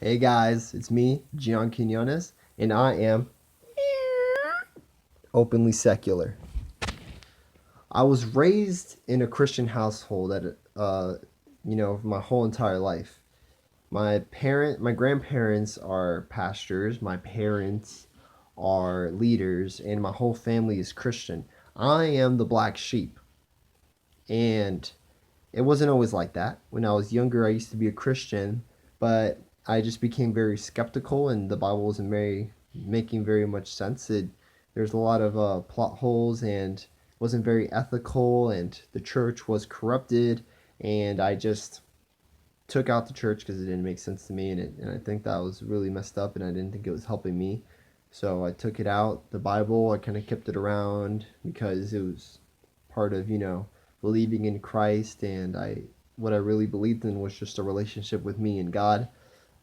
Hey guys, it's me, Gian Quinones, and I am openly secular. I was raised in a Christian household my whole entire life. My grandparents are pastors, my parents are leaders, and my whole family is Christian. I am the black sheep, and it wasn't always like that. When I was younger, I used to be a Christian, but I just became very skeptical, and the Bible wasn't very making very much sense. There's a lot of plot holes, and wasn't very ethical, and the church was corrupted, and I just took out the church because it didn't make sense to me, and I think that was really messed up, and I didn't think it was helping me. So I took it out. The Bible, I kind of kept it around because it was part of believing in Christ, and I what I really believed in was just a relationship with me and God.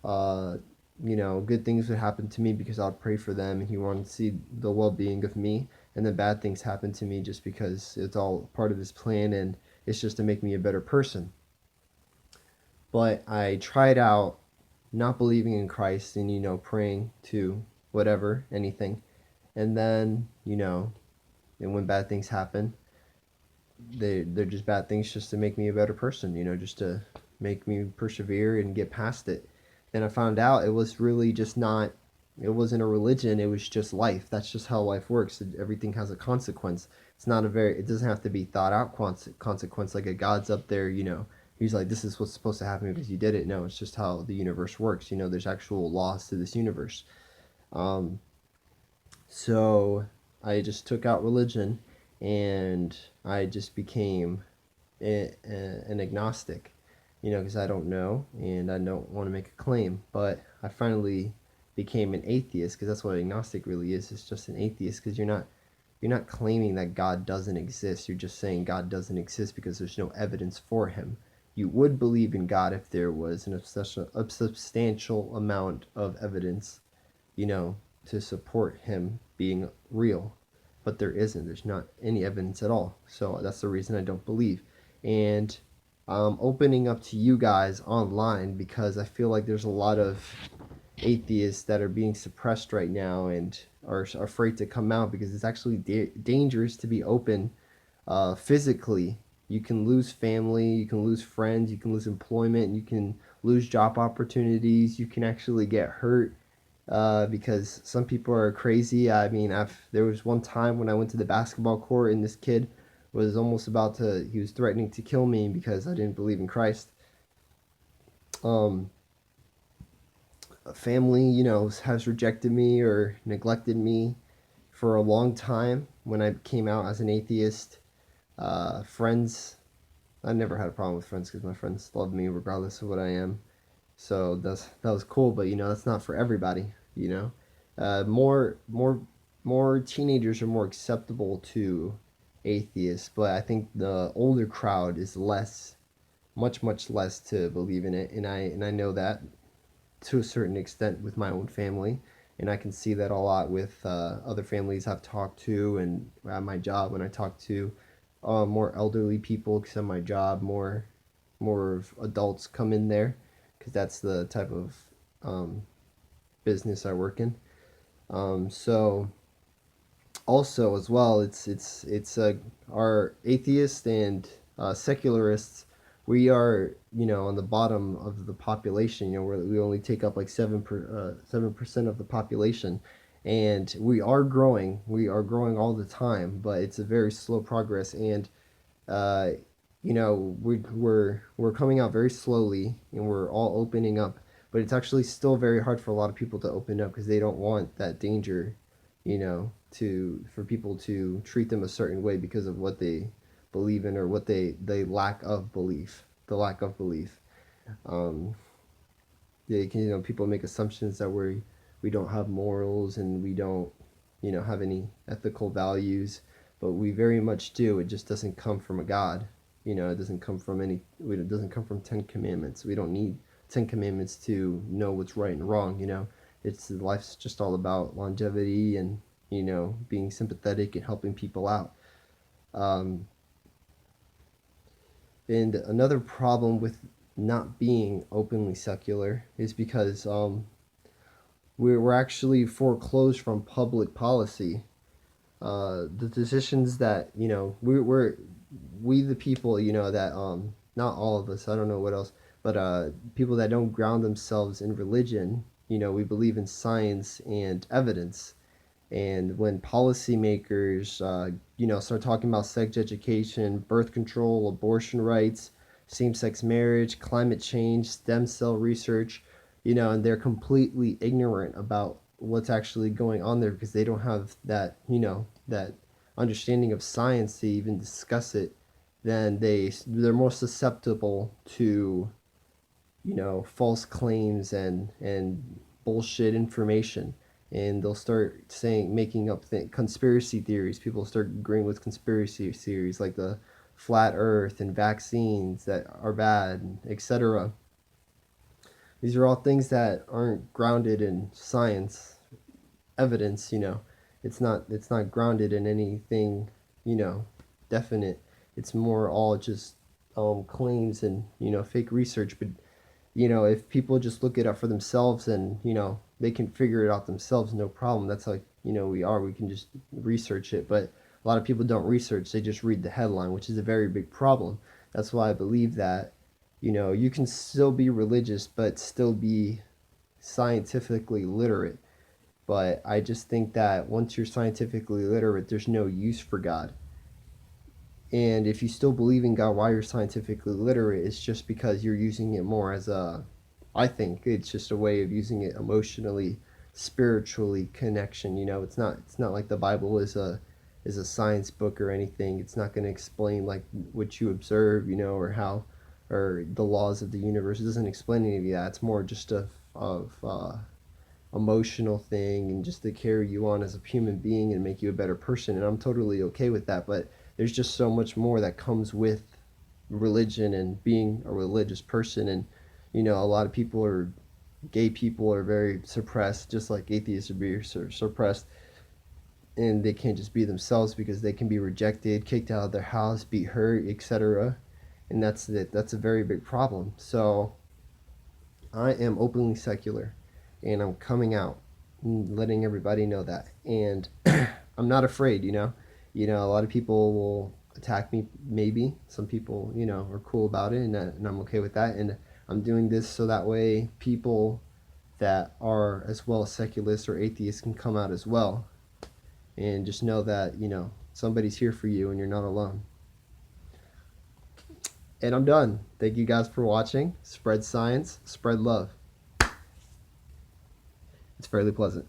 Uh, good things would happen to me because I'd pray for them, and He wanted to see the well-being of me. And then bad things happen to me just because it's all part of His plan, and it's just to make me a better person. But I tried out not believing in Christ and praying to whatever, anything, and then and when bad things happen, they're just bad things just to make me a better person, just to make me persevere and get past it. Then I found out it was really just not. It wasn't a religion. It was just life. That's just how life works. Everything has a consequence. It's not a very. It doesn't have to be thought out consequence like a God's up there. He's like, this is what's supposed to happen because you did it. No, it's just how the universe works. There's actual laws to this universe. Um, so I just took out religion, and I just became an agnostic, because I don't know and I don't want to make a claim. But I finally became an atheist because that's what agnostic really is. It's just an atheist because you're not claiming that God doesn't exist. You're just saying God doesn't exist because there's no evidence for him. You would believe in God if there was a substantial amount of evidence, you know, to support him being real. But there isn't. There's not any evidence at all. So that's the reason I don't believe. And I'm opening up to you guys online because I feel like there's a lot of atheists that are being suppressed right now and are afraid to come out because it's actually dangerous to be open physically. You can lose family, you can lose friends, you can lose employment, you can lose job opportunities, you can actually get hurt because some people are crazy. I mean, there was one time when I went to the basketball court and this kid was almost about to. He was threatening to kill me because I didn't believe in Christ. Um, Family, has rejected me or neglected me for a long time when I came out as an atheist. Friends, I never had a problem with friends because my friends love me regardless of what I am. So that was cool, but that's not for everybody. More teenagers are more acceptable to atheists, but I think the older crowd is less, much less to believe in it, and I know that to a certain extent with my own family, and I can see that a lot with other families I've talked to, and at my job when I talk to more elderly people because of my job, more of adults come in there because that's the type of um, business I work in. So also as well, it's our atheists and secularists. We are on the bottom of the population. We only take up like 7% of the population, and we are growing. We are growing all the time, but it's a very slow progress. And uh, we're coming out very slowly, and we're all opening up. But it's actually still very hard for a lot of people to open up because they don't want that danger, to for people to treat them a certain way because of what they believe in or what they lack of belief, the lack of belief. Um, they can, people make assumptions that we don't have morals and we don't, have any ethical values, but we very much do. It just doesn't come from a God. It doesn't come from it doesn't come from 10 commandments. We don't need 10 commandments to know what's right and wrong. It's life's just all about longevity and being sympathetic and helping people out. um, and another problem with not being openly secular is because we're actually foreclosed from public policy. The decisions that we the people, that not all of us, I don't know what else, but people that don't ground themselves in religion, we believe in science and evidence. And when policymakers, start talking about sex education, birth control, abortion rights, same-sex marriage, climate change, stem cell research, and they're completely ignorant about what's actually going on there because they don't have that understanding of science to even discuss it, then they're more susceptible to false claims and bullshit information, and they'll start saying making up conspiracy theories. People start agreeing with conspiracy theories like the flat earth and vaccines that are bad, etc. These are all things that aren't grounded in science evidence. It's not grounded in anything you know definite. It's more all just claims and fake research. But if people just look it up for themselves and, they can figure it out themselves, no problem. That's how, we can just research it. But a lot of people don't research, they just read the headline, which is a very big problem. That's why I believe that, you can still be religious, but still be scientifically literate. But I just think that once you're scientifically literate, there's no use for God. And if you still believe in God while you're scientifically literate, it's just because you're using it more as I think it's just a way of using it emotionally, spiritually connection. It's not like the Bible is a science book or anything. It's not going to explain like what you observe, or how, or the laws of the universe. It doesn't explain any of that. It's more just of emotional thing and just to carry you on as a human being and make you a better person. And I'm totally okay with that. But there's just so much more that comes with religion and being a religious person. And, a lot of people are, gay people are very suppressed, just like atheists are very suppressed. And they can't just be themselves because they can be rejected, kicked out of their house, be hurt, etc. And that's it. That's a very big problem. So I am openly secular, and I'm coming out, and letting everybody know that. And I'm not afraid. A lot of people will attack me. Maybe some people, are cool about it, and I'm okay with that. And I'm doing this so that way people that are as well secularists or atheists can come out as well, and just know that somebody's here for you, and you're not alone. And I'm done. Thank you guys for watching. Spread science, spread love. It's fairly pleasant.